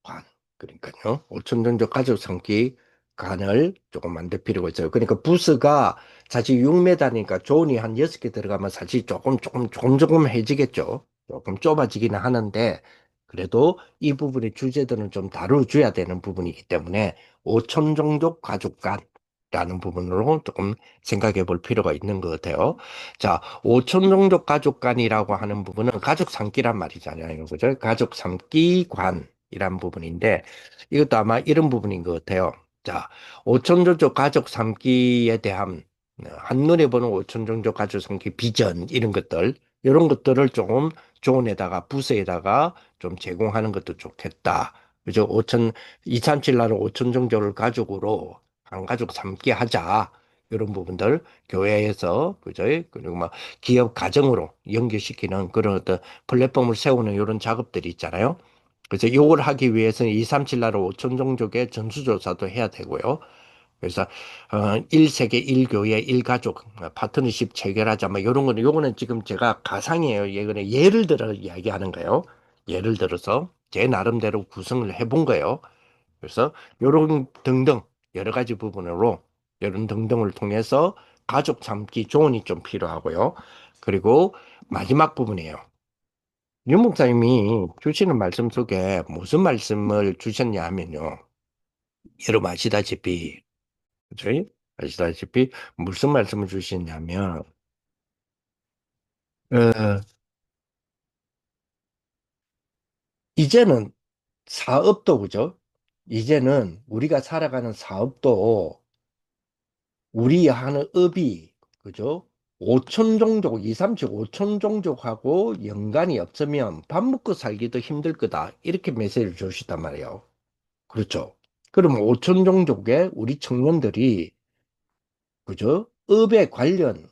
관. 그러니까요. 오천종족 가족 삼기 관을 조금 만들 필요가 있어요. 그러니까 부스가 사실 6m니까 존이 한 6개 들어가면 사실 조금 해지겠죠. 조금 좁아지기는 하는데 그래도 이 부분의 주제들은 좀 다뤄줘야 되는 부분이기 때문에 오천종족 가족 관라는 부분으로 조금 생각해 볼 필요가 있는 것 같아요. 자, 오천종족 가족 관이라고 하는 부분은 가족 삼기란 말이잖아요. 그죠? 가족 삼기관. 이란 부분인데 이것도 아마 이런 부분인 것 같아요. 자, 오천종족 가족 삼기에 대한 한눈에 보는 오천종족 가족 삼기 비전 이런 것들 이런 것들을 조금 조언에다가 부서에다가 좀 제공하는 것도 좋겠다. 그죠? 237 나라 오천종족을 가족으로 한 가족 삼기 하자. 이런 부분들 교회에서 그죠? 그리고 막 기업 가정으로 연결시키는 그런 어떤 플랫폼을 세우는 이런 작업들이 있잖아요. 그래서 이걸 하기 위해서는 237 나라 5천 종족의 전수조사도 해야 되고요. 그래서 1세계 1교회 1가족 파트너십 체결하자 뭐 이런 거는 요거는 지금 제가 가상이에요. 예를 들어 이야기하는 거예요. 예를 들어서 제 나름대로 구성을 해본 거예요. 그래서 요런 등등 여러 가지 부분으로 이런 등등을 통해서 가족 삼기 조언이 좀 필요하고요. 그리고 마지막 부분이에요. 윤 목사님이 주시는 말씀 속에 무슨 말씀을 주셨냐 하면요. 여러분 아시다시피, 그죠? 아시다시피 무슨 말씀을 주셨냐면, 어, 이제는 사업도, 그죠? 이제는 우리가 살아가는 사업도 우리 하는 업이, 그죠? 5천 종족, 2, 3, 7, 5천 종족하고 연관이 없으면 밥 먹고 살기도 힘들 거다. 이렇게 메시지를 주시단 말이에요. 그렇죠. 그럼 5천 종족의 우리 청년들이 그죠? 업의 관련을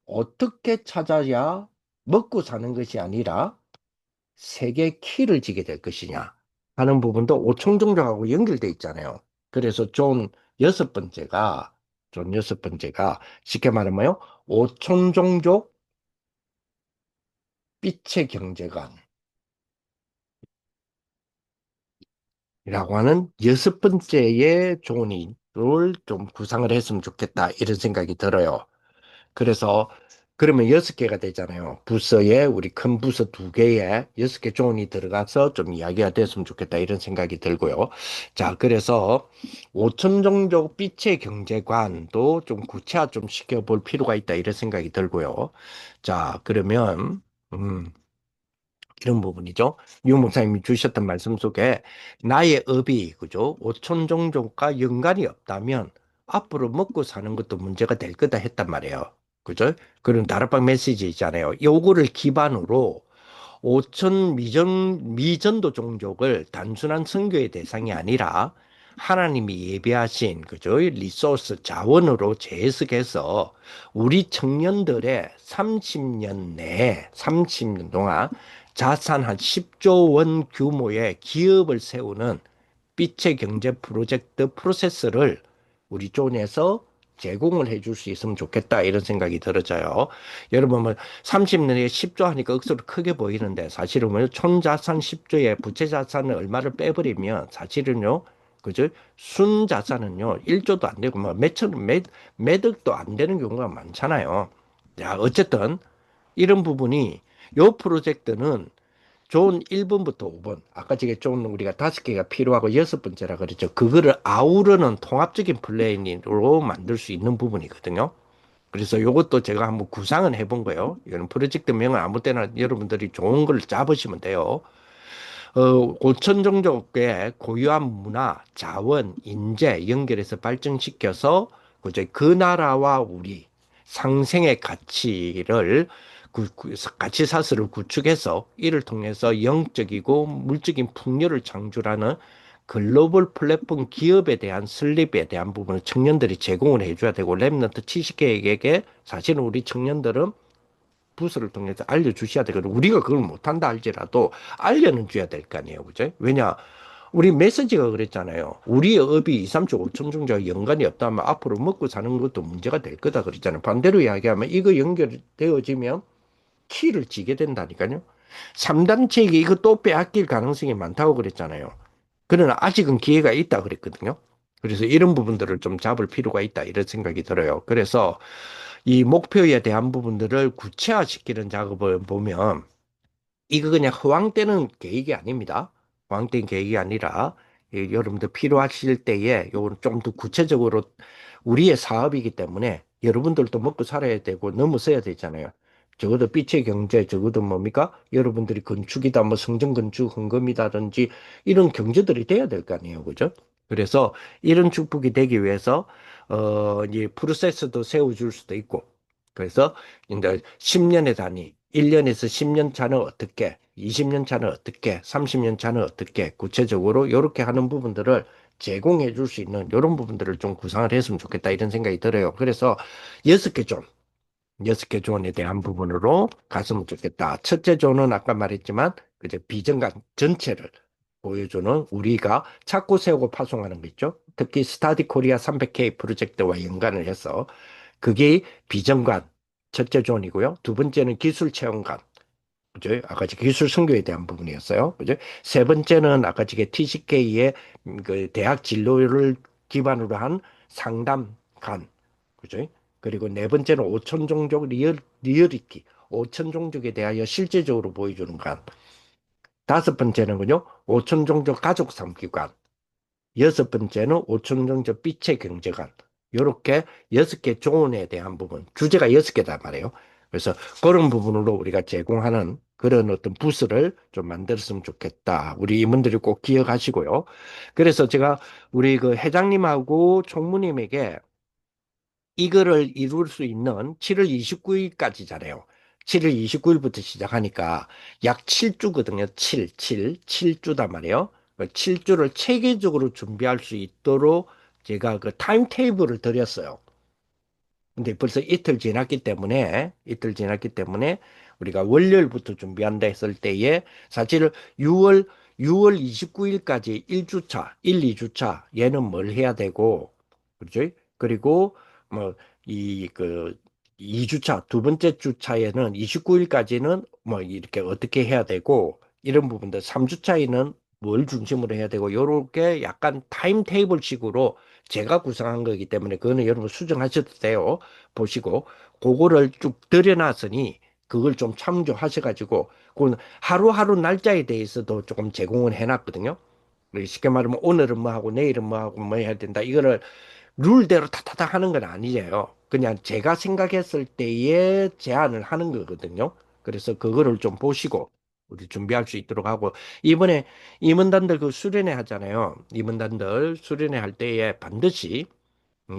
어떻게 찾아야 먹고 사는 것이 아니라 세계 키를 지게 될 것이냐 하는 부분도 5천 종족하고 연결돼 있잖아요. 그래서 존 여섯 번째가 쉽게 말하면요. 5천 종족 빛의 경제관이라고 하는 여섯 번째의 존을 좀 구상을 했으면 좋겠다 이런 생각이 들어요. 그래서 그러면 여섯 개가 되잖아요. 부서에 우리 큰 부서 두 개에 여섯 개 조언이 들어가서 좀 이야기가 됐으면 좋겠다 이런 생각이 들고요. 자, 그래서 오천 종족 빛의 경제관도 좀 구체화 좀 시켜볼 필요가 있다 이런 생각이 들고요. 자, 그러면 이런 부분이죠. 유 목사님이 주셨던 말씀 속에 나의 업이 그죠? 오천 종족과 연관이 없다면 앞으로 먹고 사는 것도 문제가 될 거다 했단 말이에요. 그죠? 그런 다락방 메시지 있잖아요. 요거를 기반으로 오천 미전도 종족을 단순한 선교의 대상이 아니라 하나님이 예비하신 그죠? 리소스 자원으로 재해석해서 우리 청년들의 30년 내에 30년 동안 자산 한 10조 원 규모의 기업을 세우는 빛의 경제 프로젝트 프로세스를 우리 쪽에서 제공을 해줄 수 있으면 좋겠다 이런 생각이 들어져요. 여러분 뭐 30년에 10조 하니까 억수로 크게 보이는데 사실은 뭐 촌자산 10조에 부채 자산을 얼마를 빼버리면 사실은요. 그죠? 순자산은요. 1조도 안 되고 뭐 매덕도 안 되는 경우가 많잖아요. 자, 어쨌든 이런 부분이 요 프로젝트는 존 1번부터 5번. 아까 저게 존 우리가 다섯 개가 필요하고 여섯 번째라 그랬죠. 그거를 아우르는 통합적인 플레이로 만들 수 있는 부분이거든요. 그래서 이것도 제가 한번 구상은 해본 거예요. 이거는 프로젝트 명은 아무 때나 여러분들이 좋은 걸 잡으시면 돼요. 5천 종족의 고유한 문화, 자원, 인재 연결해서 발전시켜서 그저 그 나라와 우리 상생의 가치를 가치 사슬을 구축해서 이를 통해서 영적이고 물적인 풍요를 창출하는 글로벌 플랫폼 기업에 대한 설립에 대한 부분을 청년들이 제공을 해줘야 되고 랩넌트 70개에게 사실은 우리 청년들은 부서를 통해서 알려주셔야 되거든. 우리가 그걸 못한다 할지라도 알려는 줘야 될 거 아니에요. 그죠? 왜냐? 우리 메시지가 그랬잖아요. 우리의 업이 2, 3조, 5천 종자와 연관이 없다면 앞으로 먹고 사는 것도 문제가 될 거다 그랬잖아요. 반대로 이야기하면 이거 연결되어지면 키를 쥐게 된다니까요. 3단체에게 이거 또 빼앗길 가능성이 많다고 그랬잖아요. 그러나 아직은 기회가 있다 그랬거든요. 그래서 이런 부분들을 좀 잡을 필요가 있다 이런 생각이 들어요. 그래서 이 목표에 대한 부분들을 구체화시키는 작업을 보면 이거 그냥 허황되는 계획이 아닙니다. 허황된 계획이 아니라 여러분들 필요하실 때에 요거는 좀 더 구체적으로 우리의 사업이기 때문에 여러분들도 먹고 살아야 되고 넘어서야 되잖아요. 적어도 빛의 경제, 적어도 뭡니까? 여러분들이 건축이다, 뭐 성전 건축, 헌금이다든지 이런 경제들이 돼야 될 거 아니에요. 그죠? 그래서 이런 축복이 되기 위해서 이제 프로세스도 세워줄 수도 있고 그래서 이제 10년의 단위, 1년에서 10년 차는 어떻게, 20년 차는 어떻게, 30년 차는 어떻게, 구체적으로 이렇게 하는 부분들을 제공해 줄 수 있는 이런 부분들을 좀 구상을 했으면 좋겠다 이런 생각이 들어요. 그래서 6개 존, 6개 존에 대한 부분으로 갔으면 좋겠다. 첫째 존은 아까 말했지만 그저 비전관 전체를 보여주는 우리가 찾고 세우고 파송하는 거 있죠. 특히 스타디 코리아 300K 프로젝트와 연관을 해서 그게 비전관 첫째 존이고요. 두 번째는 기술 체험관. 그죠? 아까 기술 선교에 대한 부분이었어요. 그죠? 세 번째는 아까 TCK의 그 대학 진로를 기반으로 한 상담관. 그죠? 그리고 네 번째는 오천 종족 리얼리티. 오천 종족에 대하여 실제적으로 보여주는 관. 다섯 번째는요, 오천 종족 가족 삼기관. 여섯 번째는 오천정적 빛의 경제관. 요렇게 6개 조언에 대한 부분, 주제가 6개단 말이에요. 그래서 그런 부분으로 우리가 제공하는 그런 어떤 부스를 좀 만들었으면 좋겠다. 우리 임원들이 꼭 기억하시고요. 그래서 제가 우리 그 회장님하고 총무님에게 이거를 이룰 수 있는 7월 29일까지잖아요. 7월 29일부터 시작하니까 약 7주거든요. 7주단 말이에요. 7주를 체계적으로 준비할 수 있도록 제가 그 타임테이블을 드렸어요. 근데 벌써 이틀 지났기 때문에 우리가 월요일부터 준비한다 했을 때에 사실 6월 29일까지 1주차, 1, 2주차 얘는 뭘 해야 되고 그죠? 그리고 뭐 이 그 2주차 두 번째 주차에는 29일까지는 뭐 이렇게 어떻게 해야 되고 이런 부분들 3주차에는 뭘 중심으로 해야 되고 요렇게 약간 타임테이블식으로 제가 구성한 거기 때문에 그거는 여러분 수정하셔도 돼요. 보시고 그거를 쭉 들여놨으니 그걸 좀 참조하셔가지고 그건 하루하루 날짜에 대해서도 조금 제공을 해놨거든요. 쉽게 말하면 오늘은 뭐 하고 내일은 뭐 하고 뭐 해야 된다. 이거를 룰대로 타타타 하는 건 아니에요. 그냥 제가 생각했을 때에 제안을 하는 거거든요. 그래서 그거를 좀 보시고 우리 준비할 수 있도록 하고 이번에 임원단들 그 수련회 하잖아요. 임원단들 수련회 할 때에 반드시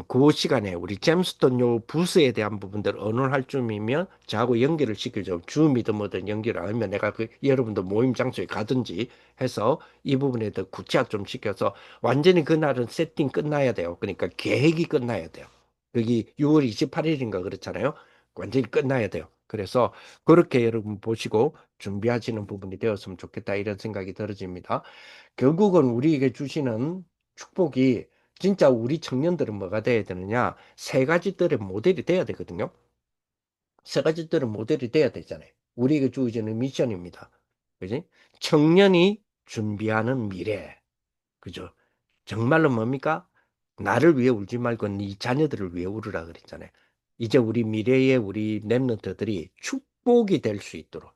그 시간에 우리 잼스톤 요 부스에 대한 부분들 언론할 쯤이면 저하고 연결을 시켜줘. 줌이든 뭐든 연결을 하면 내가 그 여러분들 모임 장소에 가든지 해서 이 부분에 더 구체화 좀 시켜서 완전히 그날은 세팅 끝나야 돼요. 그러니까 계획이 끝나야 돼요. 그게 6월 28일인가 그렇잖아요. 완전히 끝나야 돼요. 그래서 그렇게 여러분 보시고 준비하시는 부분이 되었으면 좋겠다 이런 생각이 들어집니다. 결국은 우리에게 주시는 축복이 진짜 우리 청년들은 뭐가 돼야 되느냐? 세 가지들의 모델이 돼야 되거든요. 세 가지들은 모델이 돼야 되잖아요. 우리에게 주어지는 미션입니다. 그지? 청년이 준비하는 미래. 그죠? 정말로 뭡니까? 나를 위해 울지 말고 네 자녀들을 위해 울으라 그랬잖아요. 이제 우리 미래의 우리 랩런트들이 축복이 될 수 있도록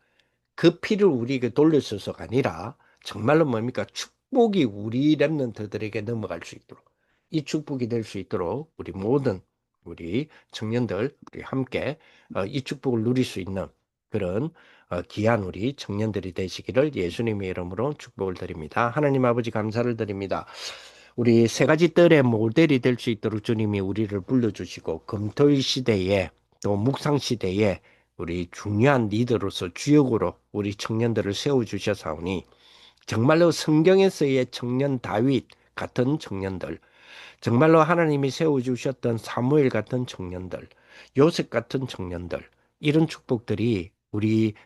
그 피를 우리에게 돌려서서가 아니라 정말로 뭡니까? 축복이 우리 랩런트들에게 넘어갈 수 있도록 이 축복이 될 수 있도록 우리 모든 우리 청년들 우리 함께 이 축복을 누릴 수 있는 그런 귀한 우리 청년들이 되시기를 예수님의 이름으로 축복을 드립니다. 하나님 아버지 감사를 드립니다. 우리 세 가지 뜰의 모델이 될 수 있도록 주님이 우리를 불러주시고 금토일 시대에 또 묵상 시대에 우리 중요한 리더로서 주역으로 우리 청년들을 세워주셔서오니 정말로 성경에서의 청년 다윗 같은 청년들, 정말로 하나님이 세워주셨던 사무엘 같은 청년들, 요셉 같은 청년들, 이런 축복들이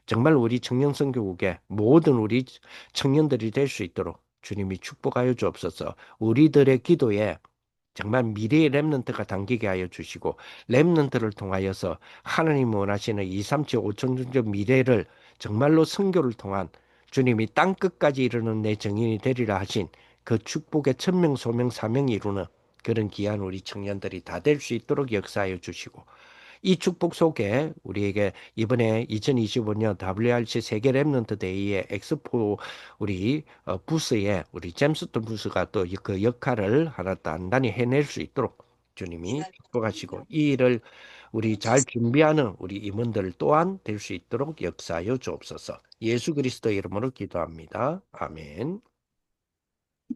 정말 우리 청년선교국의 모든 우리 청년들이 될 수 있도록 주님이 축복하여 주옵소서. 우리들의 기도에 정말 미래의 렘넌트가 담기게 하여 주시고, 렘넌트를 통하여서 하나님 원하시는 2, 3, 7, 5천 년 미래를 정말로 선교를 통한 주님이 땅 끝까지 이르는 내 증인이 되리라 하신 그 축복의 천명, 소명, 사명이 이루는 그런 귀한 우리 청년들이 다 될 수 있도록 역사하여 주시고, 이 축복 속에 우리에게 이번에 2025년 WRC 세계 랩런트 데이의 엑스포 우리 부스에 우리 잼스톤 부스가 또 그 역할을 하나 단단히 해낼 수 있도록 주님이 축복하시고, 이 일을 우리 잘 준비하는 우리 임원들 또한 될 수 있도록 역사하여 주옵소서. 예수 그리스도 이름으로 기도합니다. 아멘.